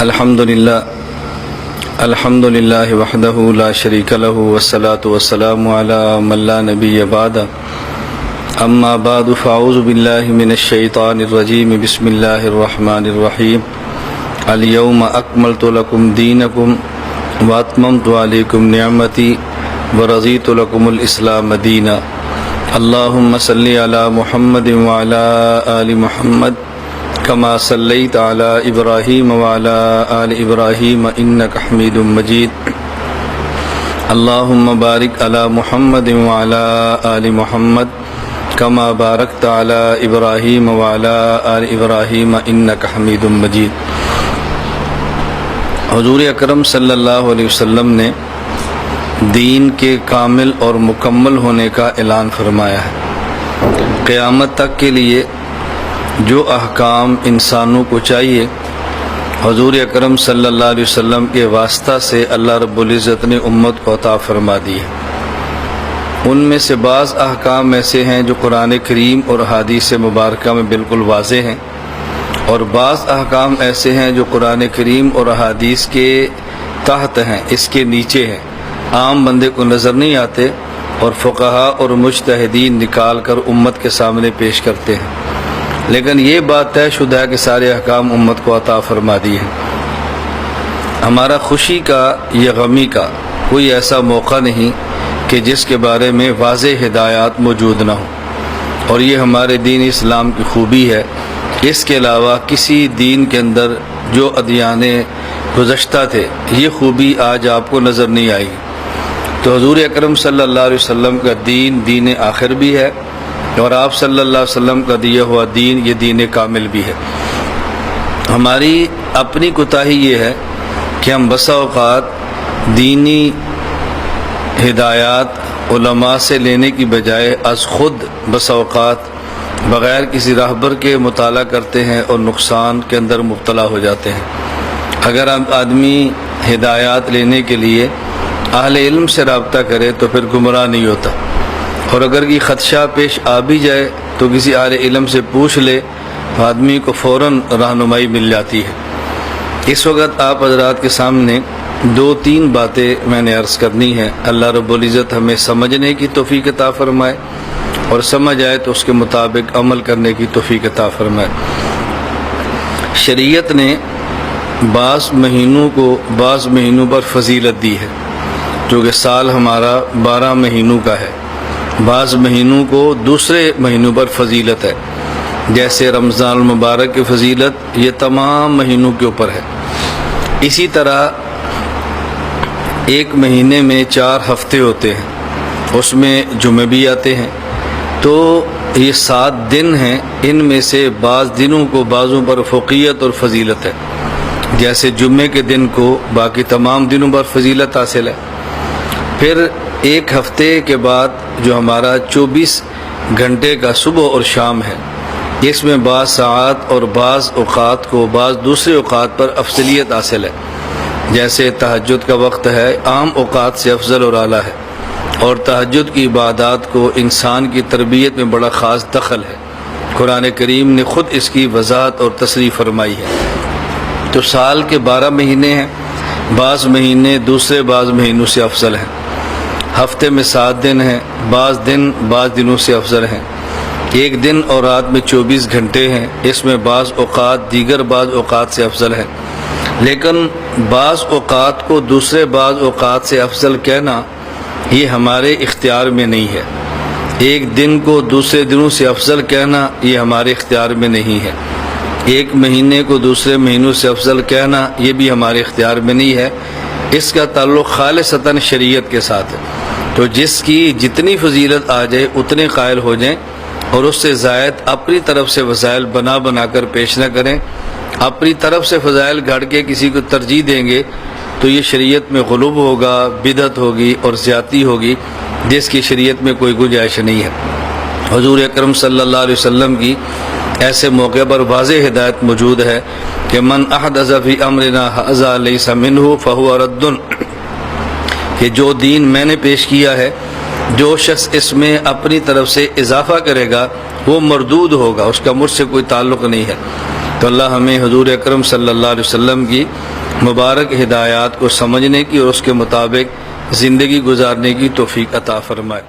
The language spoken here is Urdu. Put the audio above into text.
الحمد لله وحده لا شريك له والصلاة والسلام على من لا نبي بعد اما بعد فاعوذ بالله من الشيطان الرجيم بسم الله الرحمن الرحيم اليوم اكملت لكم دينكم واتممت عليكم نعمتي ورضيت لكم الاسلام دينا اللهم صل على محمد وعلى آل محمد كما صليت على إبراهيم وعلى آل إبراهيم إنك حميد مجيد اللهم بارك على محمد وعلى آل محمد كما باركت على إبراهيم وعلى آل إبراهيم إنك حميد مجيد۔ حضور اکرم صلی اللہ علیہ وسلم نے دین کے کامل اور مکمل ہونے کا اعلان فرمایا ہے۔ قیامت تک کے لیے جو احکام انسانوں کو چاہیے حضور اکرم صلی اللہ علیہ وسلم کے واسطہ سے اللہ رب العزت نے امت کو عطا فرما دی ہے۔ ان میں سے بعض احکام ایسے ہیں جو قرآن کریم اور احادیث مبارکہ میں بالکل واضح ہیں، اور بعض احکام ایسے ہیں جو قرآن کریم اور احادیث کے تحت ہیں، اس کے نیچے ہیں، عام بندے کو نظر نہیں آتے اور فقہا اور مجتہدین نکال کر امت کے سامنے پیش کرتے ہیں، لیکن یہ بات طے شدہ ہے کہ سارے احکام امت کو عطا فرما دی ہے۔ ہمارا خوشی کا یا غمی کا کوئی ایسا موقع نہیں کہ جس کے بارے میں واضح ہدایات موجود نہ ہوں، اور یہ ہمارے دین اسلام کی خوبی ہے۔ اس کے علاوہ کسی دین کے اندر جو ادیان گزشتہ تھے یہ خوبی آج آپ کو نظر نہیں آئی، تو حضور اکرم صلی اللہ علیہ وسلم کا دین دین آخر بھی ہے، اور آپ صلی اللہ علیہ وسلم کا دیا ہوا دین یہ دین کامل بھی ہے۔ ہماری اپنی کوتاہی یہ ہے کہ ہم بسا اوقات دینی ہدایات علماء سے لینے کی بجائے از خود بسا اوقات بغیر کسی راہبر کے مطالعہ کرتے ہیں اور نقصان کے اندر مبتلا ہو جاتے ہیں۔ اگر آدمی ہدایات لینے کے لیے اہل علم سے رابطہ کرے تو پھر گمراہ نہیں ہوتا، اور اگر یہ خدشہ پیش آ بھی جائے تو کسی اہل علم سے پوچھ لے تو آدمی کو فوراً رہنمائی مل جاتی ہے۔ اس وقت آپ حضرات کے سامنے 2-3 باتیں میں نے عرض کرنی ہے۔ اللہ رب العزت ہمیں سمجھنے کی توفیق عطا فرمائے، اور سمجھ آئے تو اس کے مطابق عمل کرنے کی توفیق عطا فرمائے۔ شریعت نے بعض مہینوں پر فضیلت دی ہے، جو کہ سال ہمارا 12 مہینوں کا ہے۔ بعض مہینوں کو دوسرے مہینوں پر فضیلت ہے، جیسے رمضان المبارک کی فضیلت یہ تمام مہینوں کے اوپر ہے۔ اسی طرح ایک مہینے میں 4 ہفتے ہوتے ہیں، اس میں جمعے بھی آتے ہیں، تو یہ 7 دن ہیں، ان میں سے بعض دنوں کو بعضوں پر فوقیت اور فضیلت ہے، جیسے جمعے کے دن کو باقی تمام دنوں پر فضیلت حاصل ہے۔ پھر ایک ہفتے کے بعد جو ہمارا 24 گھنٹے کا صبح اور شام ہے، اس میں بعض ساعات اور بعض اوقات کو بعض دوسرے اوقات پر افضلیت حاصل ہے، جیسے تہجد کا وقت ہے، عام اوقات سے افضل اور اعلیٰ ہے، اور تہجد کی عبادات کو انسان کی تربیت میں بڑا خاص دخل ہے۔ قرآن کریم نے خود اس کی وضاحت اور تصریح فرمائی ہے۔ تو سال کے 12 مہینے ہیں، بعض مہینے دوسرے بعض مہینوں سے افضل ہیں۔ ہفتے میں 7 دن ہیں، بعض دنوں سے افضل ہیں۔ ایک دن اور رات میں 24 گھنٹے ہیں، اس میں بعض اوقات بعض اوقات سے افضل ہیں، لیکن بعض اوقات کو دوسرے بعض اوقات سے افضل کہنا یہ ہمارے اختیار میں نہیں ہے۔ ایک دن کو دوسرے دنوں سے افضل کہنا یہ ہمارے اختیار میں نہیں ہے۔ ایک مہینے کو دوسرے مہینوں سے افضل کہنا یہ بھی ہمارے اختیار میں نہیں ہے۔ اس کا تعلق خالصتاً شریعت کے ساتھ ہے، تو جس کی جتنی فضیلت آ جائے اتنے قائل ہو جائیں، اور اس سے زائد اپنی طرف سے فضائل بنا کر پیش نہ کریں۔ اپنی طرف سے فضائل گھڑ کے کسی کو ترجیح دیں گے تو یہ شریعت میں غلوب ہوگا، بدعت ہوگی اور زیادتی ہوگی، جس کی شریعت میں کوئی گنجائش نہیں ہے۔ حضور اکرم صلی اللہ علیہ وسلم کی ایسے موقع پر واضح ہدایت موجود ہے کہ من احدث فی امرنا ھذا لیس منہ فہو رد، کہ جو دین میں نے پیش کیا ہے جو شخص اس میں اپنی طرف سے اضافہ کرے گا وہ مردود ہوگا، اس کا مجھ سے کوئی تعلق نہیں ہے۔ تو اللہ ہمیں حضور اکرم صلی اللہ علیہ وسلم کی مبارک ہدایات کو سمجھنے کی اور اس کے مطابق زندگی گزارنے کی توفیق عطا فرمائے۔